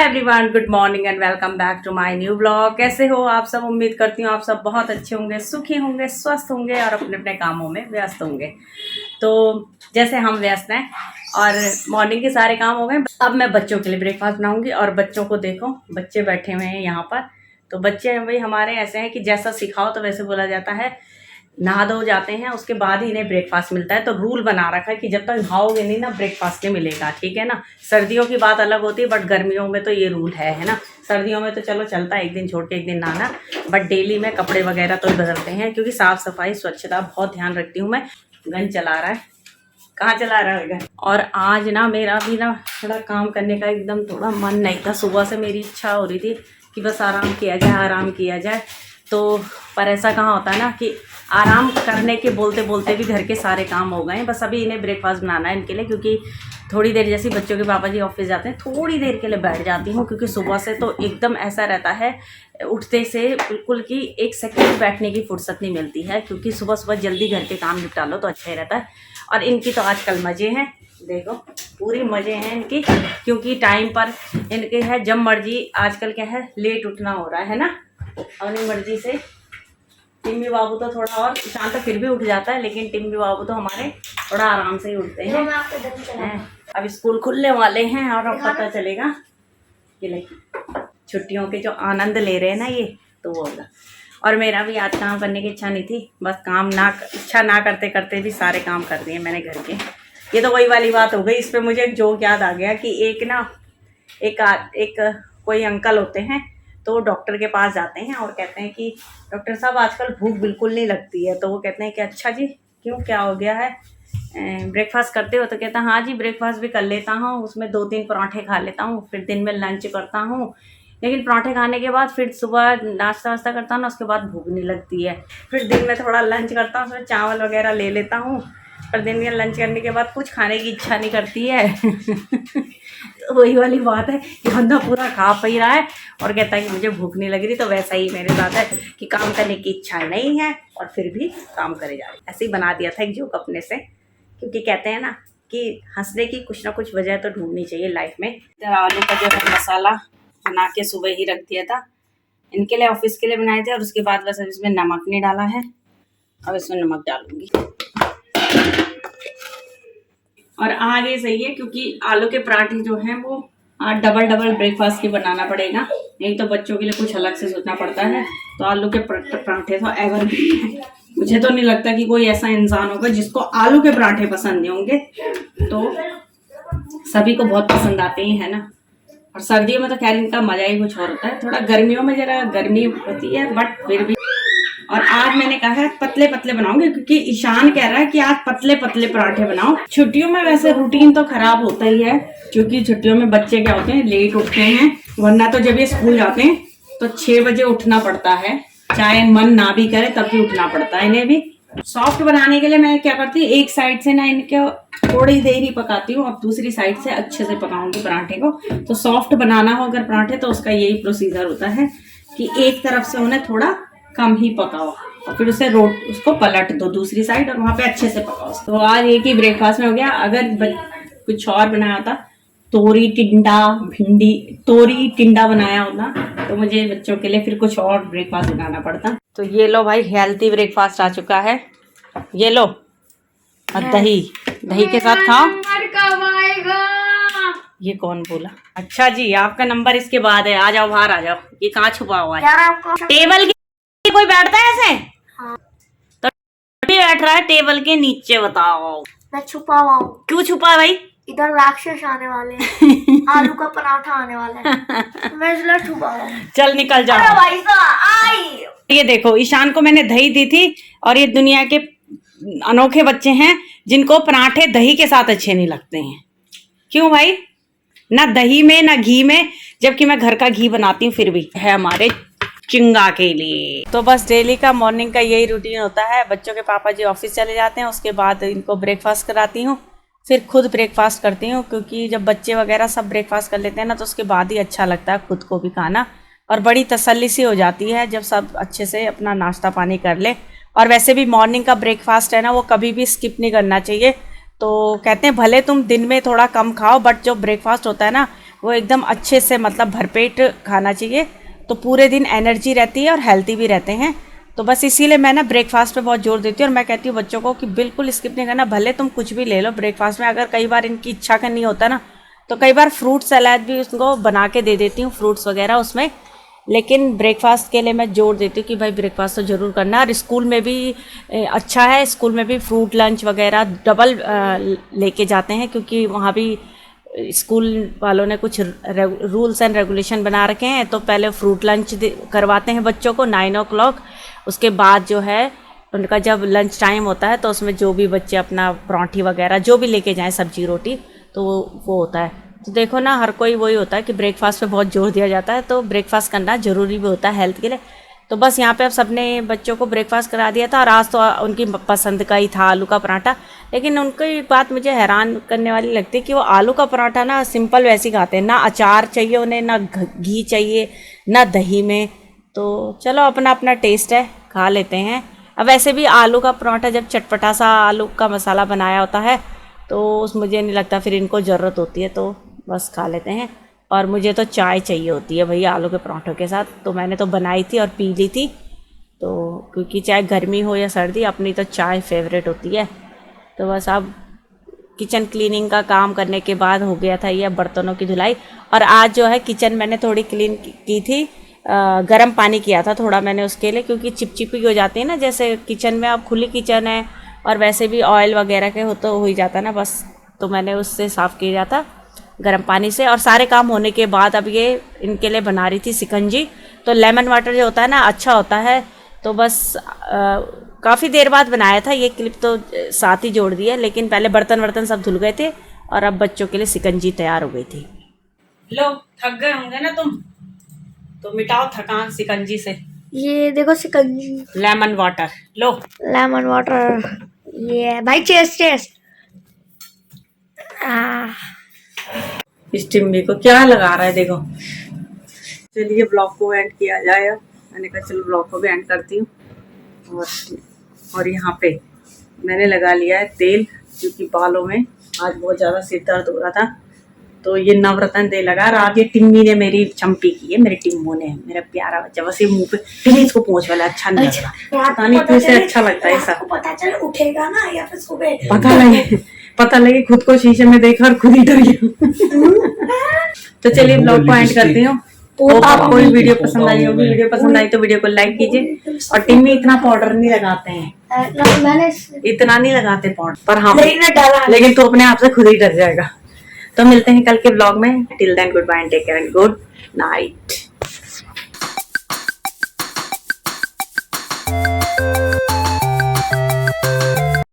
Everyone, good morning and welcome back to my new blog. कैसे हो आप सब? उम्मीद करती हूँ आप सब बहुत अच्छे होंगे, सुखी होंगे, स्वस्थ होंगे और अपने अपने कामों में व्यस्त होंगे। तो जैसे हम व्यस्त हैं और मॉर्निंग के सारे काम हो गए, अब मैं बच्चों के लिए ब्रेकफास्ट बनाऊंगी। और बच्चों को देखो, बच्चे बैठे हुए हैं यहाँ पर। तो बच्चे भाई हमारे ऐसे हैं कि जैसा सिखाओ तो वैसे बोला जाता है। नहा धो जाते हैं उसके बाद ही इन्हें ब्रेकफास्ट मिलता है। तो रूल बना रखा है कि जब तक नहाओगे नहीं ना ब्रेकफास्ट नहीं मिलेगा, ठीक है ना। सर्दियों की बात अलग होती है, बट गर्मियों में तो ये रूल है ना। सर्दियों में तो चलो चलता है, एक दिन छोड़ के एक दिन नहाना, बट डेली में कपड़े वगैरह तो बदलते हैं क्योंकि साफ़ सफाई स्वच्छता बहुत ध्यान रखती हूँ मैं। गन चला रहा है, कहाँ चला रहा है गन। और आज ना मेरा भी ना थोड़ा काम करने का एकदम थोड़ा मन नहीं था। सुबह से मेरी इच्छा हो रही थी कि बस आराम किया जाए, आराम किया जाए। तो पर ऐसा कहाँ होता है ना कि आराम करने के बोलते बोलते भी घर के सारे काम हो गए। बस अभी इन्हें ब्रेकफास्ट बनाना है इनके लिए, क्योंकि थोड़ी देर जैसे बच्चों के पापा जी ऑफिस जाते हैं थोड़ी देर के लिए बैठ जाती हूँ, क्योंकि सुबह से तो एकदम ऐसा रहता है उठते से बिल्कुल कि एक सेकंड बैठने की फुर्सत नहीं मिलती है, क्योंकि सुबह सुबह जल्दी घर के काम निपटा लो तो अच्छा ही रहता है। और इनकी तो आजकल मज़े हैं, देखो पूरी मज़े हैं इनकी, क्योंकि टाइम पर इनके है जब मर्जी। आजकल क्या है, लेट उठना हो रहा है ना, अपनी मर्जी से। टिम्मी बाबू तो थोड़ा और शाम तक फिर भी उठ जाता है, लेकिन टिम्मी बाबू तो हमारे थोड़ा आराम से ही उठते हैं। अब स्कूल खुलने वाले हैं और अब पता चलेगा कि छुट्टियों के जो आनंद ले रहे हैं ना ये, तो वो होगा। और मेरा भी आज काम करने की इच्छा नहीं थी, बस इच्छा ना करते करते भी सारे काम कर दिए मैंने घर के। ये तो वही वाली बात हो गई। इस पर मुझे एक जोक याद आ गया कि एक कोई अंकल होते हैं, तो डॉक्टर के पास जाते हैं और कहते हैं कि डॉक्टर साहब आजकल भूख बिल्कुल नहीं लगती है। तो वो कहते हैं कि अच्छा जी क्यों, क्या हो गया है, ब्रेकफास्ट करते हो? तो कहता है हाँ जी ब्रेकफास्ट भी कर लेता हूँ, उसमें 2-3 पराठे खा लेता हूँ, फिर दिन में लंच करता हूँ, लेकिन पराठे खाने के बाद फिर सुबह नाश्ता वास्ता करता हूँ ना, उसके बाद भूख नहीं लगती है। फिर दिन में थोड़ा लंच करता हूँ, उसमें चावल वगैरह ले लेता हूँ, पर दिन में लंच करने के बाद कुछ खाने की इच्छा नहीं करती है। तो वही वाली बात है कि बंदा पूरा खा पी रहा है और कहता है कि मुझे भूख नहीं लग रही। तो वैसा ही मेरे साथ है कि काम करने की इच्छा नहीं है और फिर भी काम करे जा रही। ऐसे ही बना दिया था एक जोक अपने से, क्योंकि कहते हैं ना कि हंसने की कुछ ना कुछ वजह तो ढूंढनी चाहिए लाइफ में। आलू का जो है मसाला बना के सुबह ही रख दिया था, इनके लिए ऑफिस के लिए बनाए थे। और उसके बाद बस इसमें नमक नहीं डाला है, अब इसमें नमक डालूंगी। और आगे सही है, क्योंकि आलू के पराठे जो हैं वो डबल ब्रेकफास्ट की बनाना पड़ेगा, नहीं तो बच्चों के लिए कुछ अलग से सोचना पड़ता है। तो आलू के पराठे तो एवरग्रीन है। मुझे तो नहीं लगता कि कोई ऐसा इंसान होगा जिसको आलू के पराठे पसंद नहीं होंगे, तो सभी को बहुत पसंद आते ही है ना। और सर्दियों में तो खैर इनका मजा ही कुछ और होता है। थोड़ा गर्मियों में जरा गर्मी होती है, बट फिर भी। और आज मैंने कहा है पतले पतले बनाऊंगी, क्योंकि ईशान कह रहा है कि आज पतले पतले पराठे बनाओ। छुट्टियों में वैसे रूटीन तो खराब होता ही है, क्योंकि छुट्टियों में बच्चे क्या होते हैं, लेट उठते हैं। वरना तो जब ये स्कूल जाते हैं तो 6 बजे उठना पड़ता है, चाहे मन ना भी करे तब भी उठना पड़ता है इन्हें भी। सॉफ्ट बनाने के लिए मैं क्या करती हूँ, एक साइड से ना इनके थोड़ी देर ही पकाती हूँ, अब दूसरी साइड से अच्छे से पकाऊंगी पराठे को। तो सॉफ्ट बनाना हो अगर पराठे, तो उसका यही प्रोसीजर होता है कि एक तरफ से उन्हें थोड़ा कम ही पकाओ और फिर उसको पलट दो दूसरी साइड, और वहां पे अच्छे से पकाओ। तो आज एक ही ब्रेकफास्ट में हो गया। अगर कुछ और बनाया होता, तोरी टिंडा बनाया होता, तो मुझे बच्चों के लिए फिर कुछ और ब्रेकफास्ट बनाना पड़ता। तो ये लो भाई, हेल्थी ब्रेकफास्ट आ चुका है। ये लो, और दही के साथ खाओ। ये कौन बोला? अच्छा जी, आपका नंबर इसके बाद है, आ जाओ बाहर आ जाओ। ये कहाँ छुपा हुआ है? टेबल के कोई बैठता है ऐसे? हाँ। तो बैठ रहा है टेबल के नीचे, बताओ। मैं छुपा हुआ हूँ। क्यों छुपा है भाई? इधर राक्षस आने वाले हैं। आलू का पराठा आने वाला है, मैं इसलिए छुपा हुआ हूँ। चल निकल जाओ। अरे भाई साहब आई। ये देखो, ईशान को मैंने दही दी थी, और ये दुनिया के अनोखे बच्चे हैं जिनको पराठे दही के साथ अच्छे नहीं लगते हैं। क्यों भाई? ना दही में ना घी में, जबकि मैं घर का घी बनाती हूँ, फिर भी है हमारे चिंगा के लिए। तो बस डेली का मॉर्निंग का यही रूटीन होता है। बच्चों के पापा जी ऑफिस चले जाते हैं, उसके बाद इनको ब्रेकफास्ट कराती हूँ, फिर खुद ब्रेकफास्ट करती हूँ, क्योंकि जब बच्चे वगैरह सब ब्रेकफास्ट कर लेते हैं ना, तो उसके बाद ही अच्छा लगता है खुद को भी खाना, और बड़ी तसल्ली सी हो जाती है जब सब अच्छे से अपना नाश्ता पानी कर ले। और वैसे भी मॉर्निंग का ब्रेकफास्ट है ना, वो कभी भी स्किप नहीं करना चाहिए। तो कहते हैं भले तुम दिन में थोड़ा कम खाओ, बट जो ब्रेकफास्ट होता है ना, वो एकदम अच्छे से मतलब भरपेट खाना चाहिए, तो पूरे दिन एनर्जी रहती है और हेल्दी भी रहते हैं। तो बस इसीलिए मैं ना ब्रेकफास्ट पे बहुत जोर देती हूँ, और मैं कहती हूँ बच्चों को कि बिल्कुल स्किप नहीं करना, भले तुम कुछ भी ले लो ब्रेकफास्ट में। अगर कई बार इनकी इच्छा का नहीं होता ना, तो कई बार फ्रूट सलाद भी उसको बना के दे देती हूँ, फ्रूट्स वगैरह उसमें। लेकिन ब्रेकफास्ट के लिए मैं जोर देती हूँ कि भाई ब्रेकफास्ट तो ज़रूर करना। और स्कूल में भी अच्छा है, स्कूल में भी फ्रूट लंच वगैरह डबल लेके जाते हैं, क्योंकि वहाँ भी स्कूल वालों ने कुछ रूल्स एंड रेगुलेशन बना रखे हैं। तो पहले फ्रूट लंच करवाते हैं बच्चों को 9 o'clock, उसके बाद जो है उनका जब लंच टाइम होता है तो उसमें जो भी बच्चे अपना परांठी वगैरह जो भी लेके जाएं, सब्जी रोटी, तो वो होता है। तो देखो ना, हर कोई वही होता है कि ब्रेकफास्ट पे बहुत जोर दिया जाता है, तो ब्रेकफास्ट करना ज़रूरी भी होता है हेल्थ के लिए। तो बस यहाँ पे अब सबने बच्चों को ब्रेकफास्ट करा दिया था, और आज तो उनकी पसंद का ही था आलू का पराठा। लेकिन उनकी बात मुझे हैरान करने वाली लगती है कि वो आलू का पराठा ना सिंपल वैसे ही खाते हैं, ना अचार चाहिए उन्हें, ना घी चाहिए, ना दही में। तो चलो अपना अपना टेस्ट है, खा लेते हैं। अब वैसे भी आलू का पराठा जब चटपटा सा आलू का मसाला बनाया होता है, तो मुझे नहीं लगता फिर इनको ज़रूरत होती है, तो बस खा लेते हैं। और मुझे तो चाय चाहिए होती है भैया आलू के पराठों के साथ, तो मैंने तो बनाई थी और पी ली थी। तो क्योंकि चाहे गर्मी हो या सर्दी, अपनी तो चाय फेवरेट होती है। तो बस अब किचन क्लीनिंग का काम करने के बाद हो गया था ये बर्तनों की धुलाई। और आज जो है किचन मैंने थोड़ी क्लीन की थी, गर्म पानी किया था थोड़ा मैंने उसके लिए, क्योंकि चिपचिपी हो जाती है ना, जैसे किचन में अब खुली किचन है और वैसे भी ऑयल वगैरह के हो ही जाता ना, बस तो मैंने उससे साफ़ किया था गर्म पानी से। और सारे काम होने के बाद अब ये इनके लिए बना रही थी शिकंजी। तो लेमन वाटर जो होता है ना, अच्छा होता है। तो बस काफ़ी देर बाद बनाया था ये क्लिप, तो साथ ही जोड़ दिया। लेकिन पहले बर्तन वर्तन सब धुल गए थे, और अब बच्चों के लिए शिकंजी तैयार हो गई थी। लो, थक गए होंगे ना तुम, तो मिटाओ थकान शिकंजी से। ये देखो शिकंजी, लेमन वाटर लो। लेमन वाटर, ये भाई चेस्ट चेस्ट। इस टिम्मी को क्या लगा रहा है देखो। चलिए ब्लॉग को एंड किया जाए। मैंने कहा चलो ब्लॉग को भी एंड करती हूँ। और यहाँ पे मैंने लगा लिया है तेल, क्योंकि बालों में आज बहुत ज़्यादा सिर दर्द हो रहा था, तो ये नवरत्न तेल लगा। और आज ये टिम्मी ने मेरी चंपी की है, मेरे टिम्मू ने, मेरा प्यारा बच्चा, बस ये मुंह पे टिम्मी इसको पोंछ वाला अच्छा नहीं लगता, पता नहीं कैसे अच्छा लगता है ऐसा। पता चल उठेगा ना या फिर सुबह पता लगे खुद को शीशे में देखा और खुद ही डर गया। तो चलिए ब्लॉग को एंड करती हूँ। आपको वीडियो पसंद आई होगी, वीडियो पसंद आई तो वीडियो को लाइक कीजिए। और टिम्मी इतना पाउडर नहीं लगाते हैं, मैंने इतना नहीं लगाते पाउडर, पर हाँ लेकिन तो अपने आप से खुद ही डर जाएगा। तो मिलते हैं कल के ब्लॉग में। Till then goodbye and take care and good night.